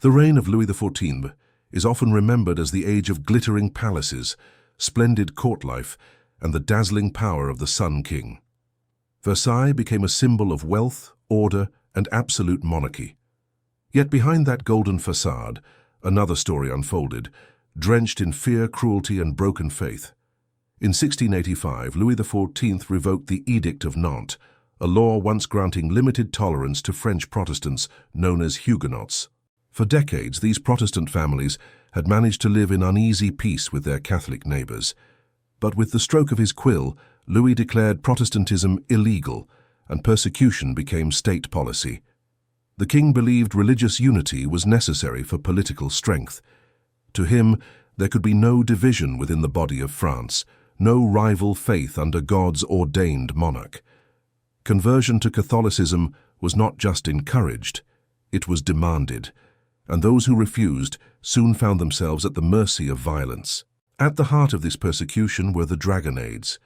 The reign of Louis XIV is often remembered as the age of glittering palaces, splendid court life, and the dazzling power of the Sun King. Versailles became a symbol of wealth, order, and absolute monarchy. Yet behind that golden facade, another story unfolded, drenched in fear, cruelty, and broken faith. In 1685, Louis XIV revoked the Edict of Nantes, a law once granting limited tolerance to French Protestants known as Huguenots. For decades, these Protestant families had managed to live in uneasy peace with their Catholic neighbors. But with the stroke of his quill, Louis declared Protestantism illegal, and persecution became state policy. The king believed religious unity was necessary for political strength. To him, there could be no division within the body of France, no rival faith under God's ordained monarch. Conversion to Catholicism was not just encouraged, it was demanded, and those who refused soon found themselves at the mercy of violence. At the heart of this persecution were the Dragonnades.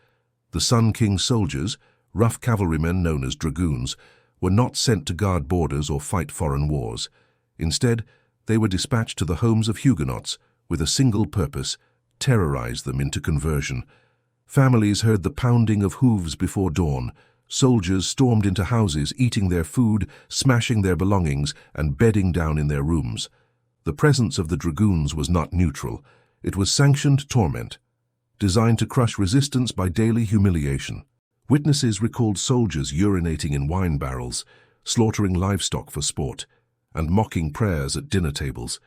The Sun King's soldiers, rough cavalrymen known as dragoons, were not sent to guard borders or fight foreign wars. Instead, they were dispatched to the homes of Huguenots with a single purpose: terrorize them into conversion. Families heard the pounding of hooves before dawn. Soldiers stormed into houses, eating their food, smashing their belongings, and bedding down in their rooms. The presence of the dragoons was not neutral. It was sanctioned torment, designed to crush resistance by daily humiliation. Witnesses recalled soldiers urinating in wine barrels, slaughtering livestock for sport, and mocking prayers at dinner tables.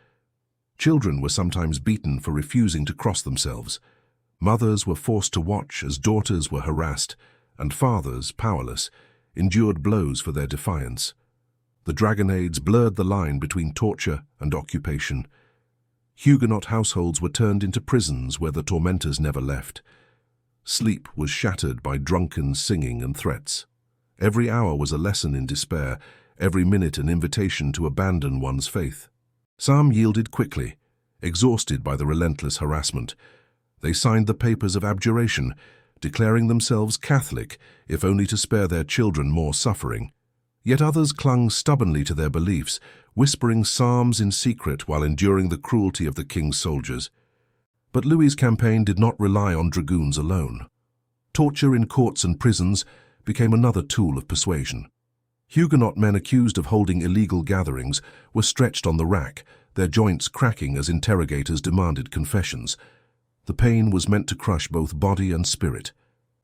Children were sometimes beaten for refusing to cross themselves. Mothers were forced to watch as daughters were harassed, and fathers, powerless, endured blows for their defiance. The Dragonnades blurred the line between torture and occupation. Huguenot households were turned into prisons where the tormentors never left. Sleep was shattered by drunken singing and threats. Every hour was a lesson in despair, every minute an invitation to abandon one's faith. Some yielded quickly, exhausted by the relentless harassment. They signed the papers of abjuration, declaring themselves Catholic, if only to spare their children more suffering. Yet others clung stubbornly to their beliefs, whispering psalms in secret while enduring the cruelty of the king's soldiers. But Louis's campaign did not rely on dragoons alone. Torture in courts and prisons became another tool of persuasion. Huguenot men accused of holding illegal gatherings were stretched on the rack, their joints cracking as interrogators demanded confessions. The pain was meant to crush both body and spirit.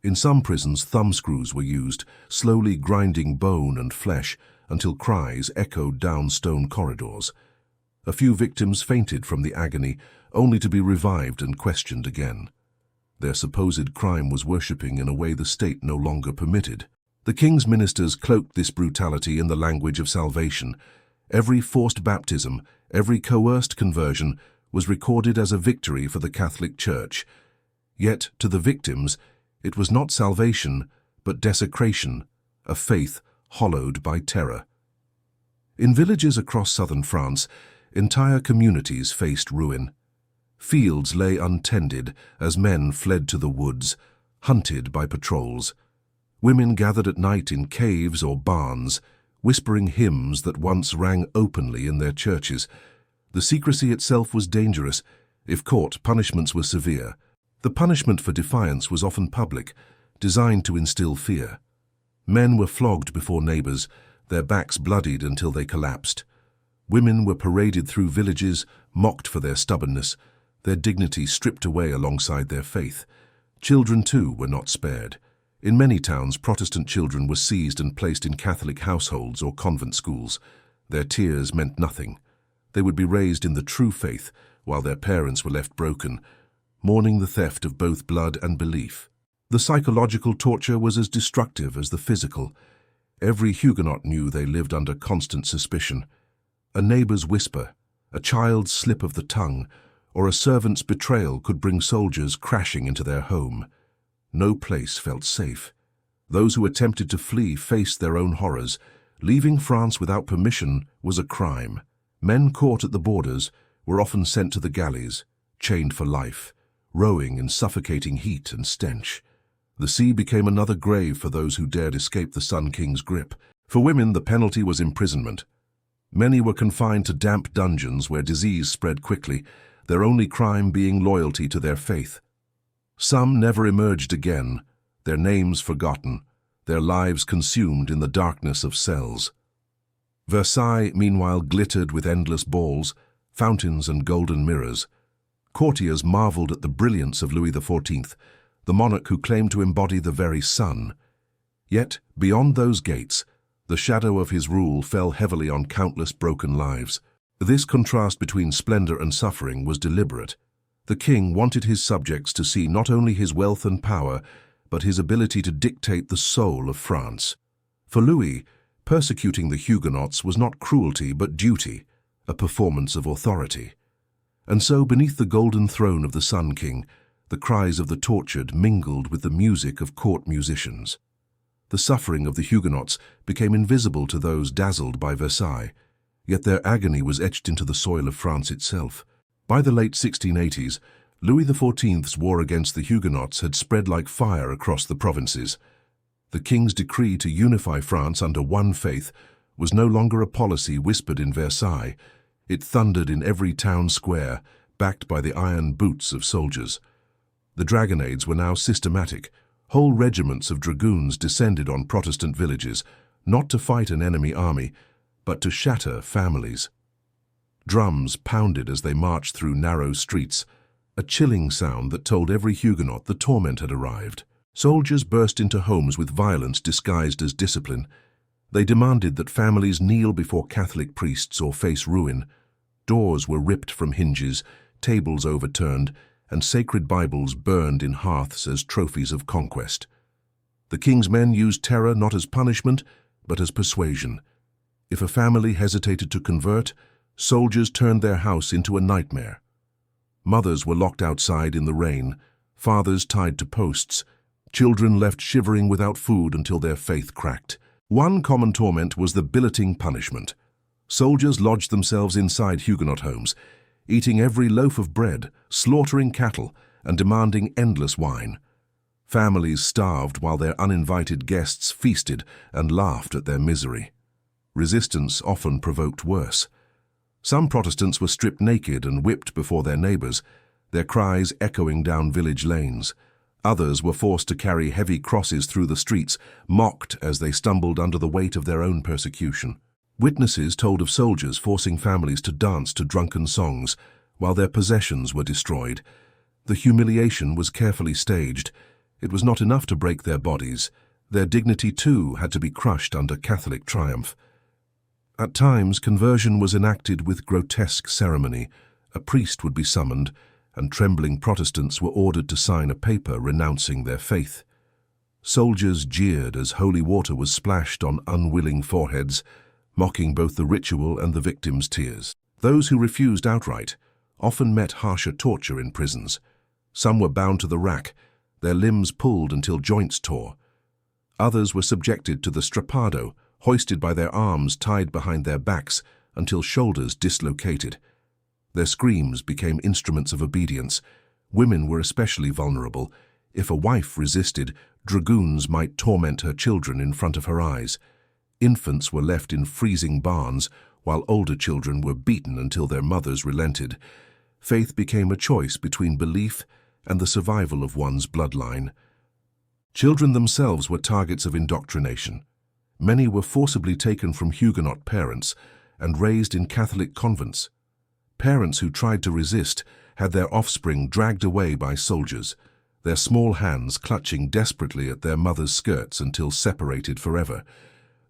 In some prisons, thumbscrews were used, slowly grinding bone and flesh until cries echoed down stone corridors. A few victims fainted from the agony, only to be revived and questioned again. Their supposed crime was worshipping in a way the state no longer permitted. The king's ministers cloaked this brutality in the language of salvation. Every forced baptism, every coerced conversion was recorded as a victory for the Catholic Church. Yet, to the victims, it was not salvation, but desecration, a faith hollowed by terror. In villages across southern France, entire communities faced ruin. Fields lay untended as men fled to the woods, hunted by patrols. Women gathered at night in caves or barns, whispering hymns that once rang openly in their churches. The secrecy itself was dangerous. If caught, punishments were severe. The punishment for defiance was often public, designed to instill fear. Men were flogged before neighbors, their backs bloodied until they collapsed. Women were paraded through villages, mocked for their stubbornness, their dignity stripped away alongside their faith. Children, too, were not spared. In many towns, Protestant children were seized and placed in Catholic households or convent schools. Their tears meant nothing. They would be raised in the true faith, while their parents were left broken, mourning the theft of both blood and belief. The psychological torture was as destructive as the physical. Every Huguenot knew they lived under constant suspicion. A neighbor's whisper, a child's slip of the tongue, or a servant's betrayal could bring soldiers crashing into their home. No place felt safe. Those who attempted to flee faced their own horrors. Leaving France without permission was a crime. Men caught at the borders were often sent to the galleys, chained for life, rowing in suffocating heat and stench. The sea became another grave for those who dared escape the Sun King's grip. For women, the penalty was imprisonment. Many were confined to damp dungeons where disease spread quickly, their only crime being loyalty to their faith. Some never emerged again, their names forgotten, their lives consumed in the darkness of cells. Versailles, meanwhile, glittered with endless balls, fountains and golden mirrors. Courtiers marveled at the brilliance of Louis XIV, the monarch who claimed to embody the very sun. Yet, beyond those gates, the shadow of his rule fell heavily on countless broken lives. This contrast between splendor and suffering was deliberate. The king wanted his subjects to see not only his wealth and power, but his ability to dictate the soul of France. For Louis, persecuting the Huguenots was not cruelty but duty, a performance of authority. And so, beneath the golden throne of the Sun King, the cries of the tortured mingled with the music of court musicians. The suffering of the Huguenots became invisible to those dazzled by Versailles, yet their agony was etched into the soil of France itself. By the late 1680s, Louis XIV's war against the Huguenots had spread like fire across the provinces. The king's decree to unify France under one faith was no longer a policy whispered in Versailles. It thundered in every town square, backed by the iron boots of soldiers. The Dragonnades were now systematic. Whole regiments of dragoons descended on Protestant villages, not to fight an enemy army, but to shatter families. Drums pounded as they marched through narrow streets, a chilling sound that told every Huguenot the torment had arrived. Soldiers burst into homes with violence disguised as discipline. They demanded that families kneel before Catholic priests or face ruin. Doors were ripped from hinges, tables overturned, and sacred Bibles burned in hearths as trophies of conquest. The king's men used terror not as punishment, but as persuasion. If a family hesitated to convert, soldiers turned their house into a nightmare. Mothers were locked outside in the rain, fathers tied to posts, children left shivering without food until their faith cracked. One common torment was the billeting punishment. Soldiers lodged themselves inside Huguenot homes, eating every loaf of bread, slaughtering cattle, and demanding endless wine. Families starved while their uninvited guests feasted and laughed at their misery. Resistance often provoked worse. Some Protestants were stripped naked and whipped before their neighbors, their cries echoing down village lanes. Others were forced to carry heavy crosses through the streets, mocked as they stumbled under the weight of their own persecution. Witnesses told of soldiers forcing families to dance to drunken songs while their possessions were destroyed. The humiliation was carefully staged. It was not enough to break their bodies. Their dignity, too, had to be crushed under Catholic triumph. At times, conversion was enacted with grotesque ceremony. A priest would be summoned, and trembling Protestants were ordered to sign a paper renouncing their faith. Soldiers jeered as holy water was splashed on unwilling foreheads, mocking both the ritual and the victims' tears. Those who refused outright often met harsher torture in prisons. Some were bound to the rack, their limbs pulled until joints tore. Others were subjected to the strappado, hoisted by their arms tied behind their backs until shoulders dislocated. Their screams became instruments of obedience. Women were especially vulnerable. If a wife resisted, dragoons might torment her children in front of her eyes. Infants were left in freezing barns, while older children were beaten until their mothers relented. Faith became a choice between belief and the survival of one's bloodline. Children themselves were targets of indoctrination. Many were forcibly taken from Huguenot parents and raised in Catholic convents. Parents who tried to resist had their offspring dragged away by soldiers, their small hands clutching desperately at their mothers' skirts until separated forever.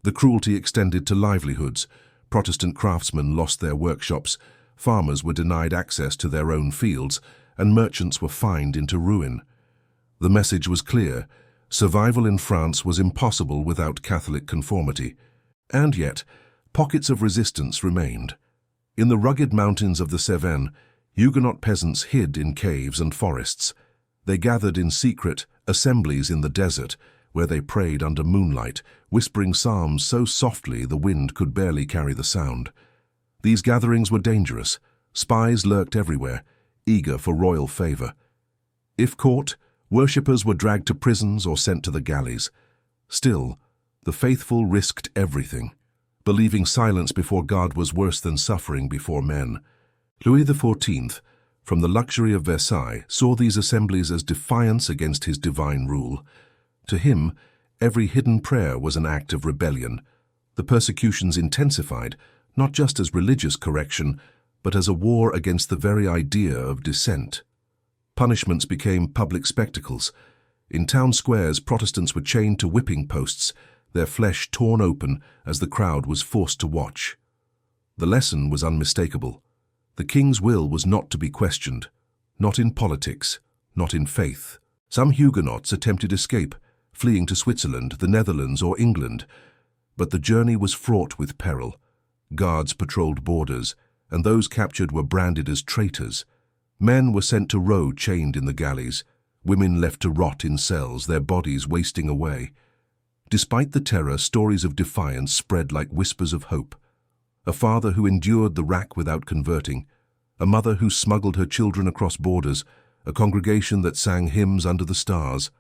The cruelty extended to livelihoods. Protestant craftsmen lost their workshops, farmers were denied access to their own fields, and merchants were fined into ruin. The message was clear. Survival in France was impossible without Catholic conformity. And yet, pockets of resistance remained. In the rugged mountains of the Cevennes, Huguenot peasants hid in caves and forests. They gathered in secret assemblies in the desert, where they prayed under moonlight, whispering psalms so softly the wind could barely carry the sound. These gatherings were dangerous. Spies lurked everywhere, eager for royal favor. If caught, worshippers were dragged to prisons or sent to the galleys. Still, the faithful risked everything. believing silence before God was worse than suffering before men. Louis XIV, from the luxury of Versailles, saw these assemblies as defiance against his divine rule. To him, every hidden prayer was an act of rebellion. The persecutions intensified, not just as religious correction, but as a war against the very idea of dissent. Punishments became public spectacles. In town squares, Protestants were chained to whipping posts, their flesh torn open as the crowd was forced to watch. The lesson was unmistakable. The king's will was not to be questioned, not in politics, not in faith. Some Huguenots attempted escape, fleeing to Switzerland, the Netherlands, or England. But the journey was fraught with peril. Guards patrolled borders, and those captured were branded as traitors. Men were sent to row chained in the galleys, women left to rot in cells, their bodies wasting away. Despite the terror, stories of defiance spread like whispers of hope. A father who endured the rack without converting, a mother who smuggled her children across borders, a congregation that sang hymns under the stars.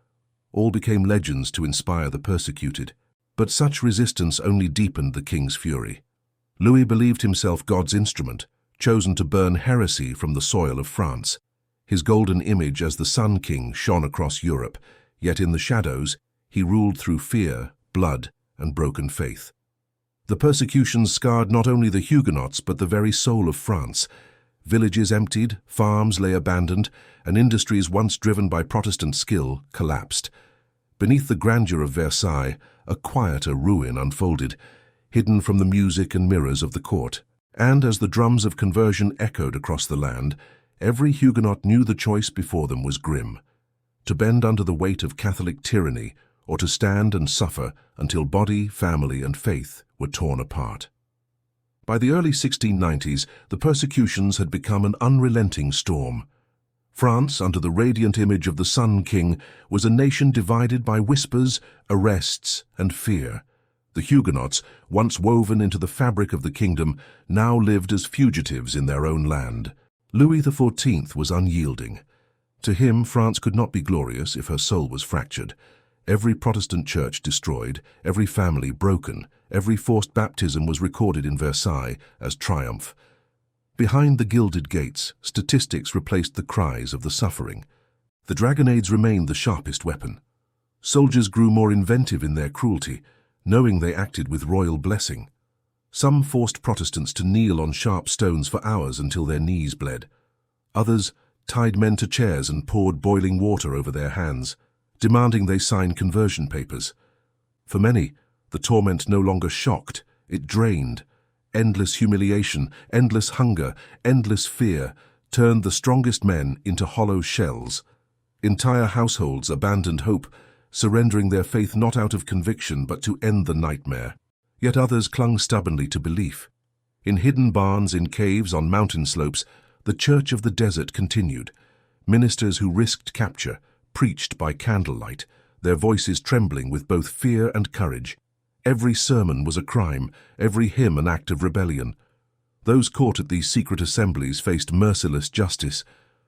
All became legends to inspire the persecuted. But such resistance only deepened the king's fury. Louis believed himself God's instrument, chosen to burn heresy from the soil of France. His golden image as the Sun King shone across Europe, yet in the shadows, he ruled through fear, blood, and broken faith. The persecutions scarred not only the Huguenots but the very soul of France. Villages emptied, farms lay abandoned, and industries once driven by Protestant skill collapsed. Beneath the grandeur of Versailles, a quieter ruin unfolded, hidden from the music and mirrors of the court. And as the drums of conversion echoed across the land, every Huguenot knew the choice before them was grim: to bend under the weight of Catholic tyranny, or to stand and suffer until body, family, and faith were torn apart. By the early 1690s, the persecutions had become an unrelenting storm. France, under the radiant image of the Sun King, was a nation divided by whispers, arrests, and fear. The Huguenots, once woven into the fabric of the kingdom, now lived as fugitives in their own land. Louis XIV was unyielding. To him, France could not be glorious if her soul was fractured. Every Protestant church destroyed, every family broken, every forced baptism was recorded in Versailles as triumph. Behind the gilded gates, statistics replaced the cries of the suffering. The Dragonnades remained the sharpest weapon. Soldiers grew more inventive in their cruelty, knowing they acted with royal blessing. Some forced Protestants to kneel on sharp stones for hours until their knees bled. Others tied men to chairs and poured boiling water over their hands, demanding they sign conversion papers. For many, the torment no longer shocked, it drained. Endless humiliation, endless hunger, endless fear turned the strongest men into hollow shells. Entire households abandoned hope, surrendering their faith not out of conviction but to end the nightmare. Yet others clung stubbornly to belief. In hidden barns, in caves, on mountain slopes, the Church of the Desert continued. Ministers who risked capture, preached by candlelight, their voices trembling with both fear and courage. Every sermon was a crime, every hymn an act of rebellion. Those caught at these secret assemblies faced merciless justice.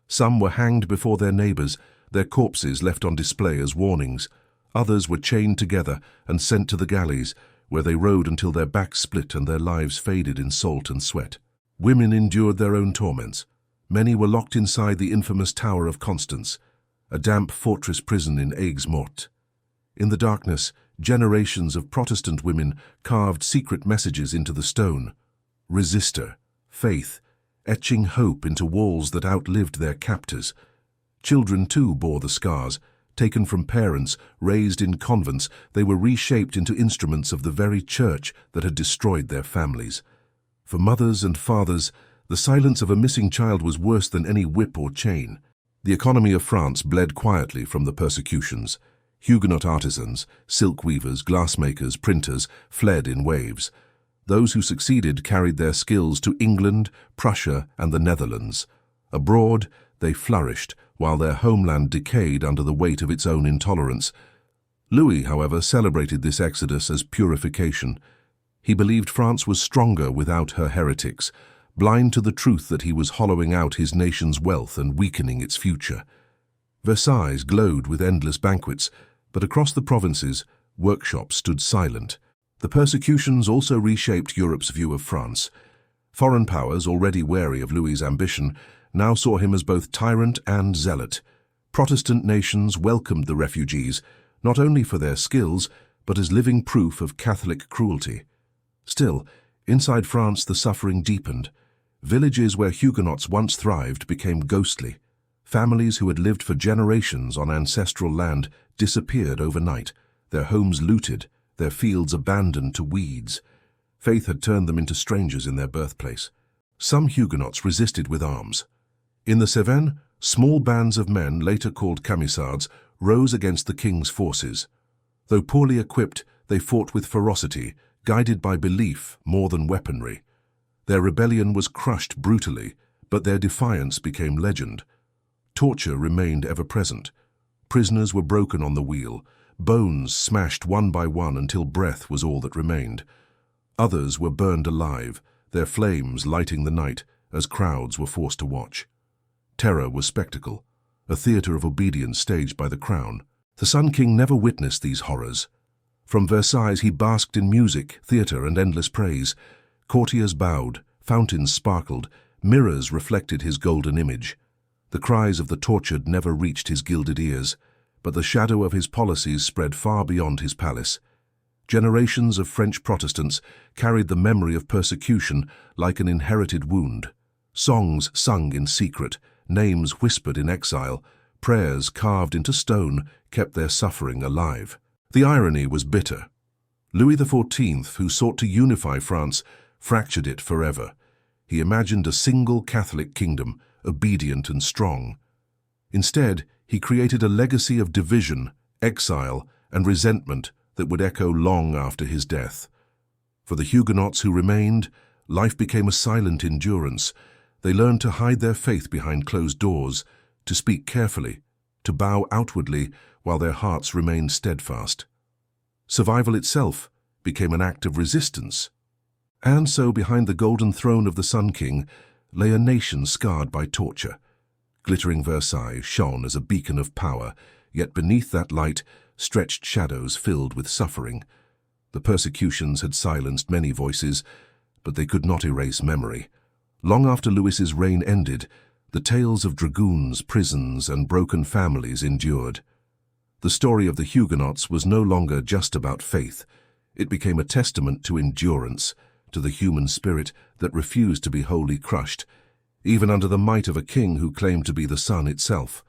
Some were hanged before their neighbors, their corpses left on display as warnings. Others were chained together and sent to the galleys, where they rode until their backs split and their lives faded in salt and sweat. Women endured their own torments. Many were locked inside the infamous Tower of Constance, a damp fortress prison in Aigues-Mortes. In the darkness, generations of Protestant women carved secret messages into the stone. Resistor, faith, etching hope into walls that outlived their captors. Children too bore the scars. Taken from parents, raised in convents, they were reshaped into instruments of the very church that had destroyed their families. For mothers and fathers, the silence of a missing child was worse than any whip or chain. The economy of France bled quietly from the persecutions. Huguenot artisans, silk weavers, glassmakers, printers fled in waves. Those who succeeded carried their skills to England, Prussia, and the Netherlands. Abroad, they flourished, while their homeland decayed under the weight of its own intolerance. Louis, however, celebrated this exodus as purification. He believed France was stronger without her heretics, blind to the truth that he was hollowing out his nation's wealth and weakening its future. Versailles glowed with endless banquets, but across the provinces, workshops stood silent. The persecutions also reshaped Europe's view of France. Foreign powers, already wary of Louis's ambition, now saw him as both tyrant and zealot. Protestant nations welcomed the refugees, not only for their skills, but as living proof of Catholic cruelty. Still, inside France the suffering deepened. Villages where Huguenots once thrived became ghostly. Families who had lived for generations on ancestral land disappeared overnight, their homes looted, their fields abandoned to weeds. Faith had turned them into strangers in their birthplace. Some Huguenots resisted with arms. In the Cevennes, small bands of men, later called camisards, rose against the king's forces. Though poorly equipped, they fought with ferocity, guided by belief more than weaponry. Their rebellion was crushed brutally, but their defiance became legend. Torture remained ever present. Prisoners were broken on the wheel, bones smashed one by one until breath was all that remained. Others were burned alive, their flames lighting the night as crowds were forced to watch. Terror was spectacle, a theatre of obedience staged by the crown. The Sun King never witnessed these horrors. From Versailles he basked in music, theatre, and endless praise. Courtiers bowed, fountains sparkled, mirrors reflected his golden image. The cries of the tortured never reached his gilded ears, but the shadow of his policies spread far beyond his palace. Generations of French Protestants carried the memory of persecution like an inherited wound. Songs sung in secret, names whispered in exile, prayers carved into stone kept their suffering alive. The irony was bitter. Louis XIV, who sought to unify France, fractured it forever. He imagined a single Catholic kingdom, obedient and strong. Instead, he created a legacy of division, exile, and resentment that would echo long after his death. For the Huguenots who remained, life became a silent endurance. They learned to hide their faith behind closed doors, to speak carefully, to bow outwardly while their hearts remained steadfast. Survival itself became an act of resistance. And so behind the golden throne of the Sun King lay a nation scarred by torture. Glittering Versailles shone as a beacon of power, yet beneath that light stretched shadows filled with suffering. The persecutions had silenced many voices, but they could not erase memory. Long after Louis's reign ended, the tales of dragoons, prisons, and broken families endured. The story of the Huguenots was no longer just about faith. It became a testament to endurance, to the human spirit that refused to be wholly crushed, even under the might of a king who claimed to be the sun itself.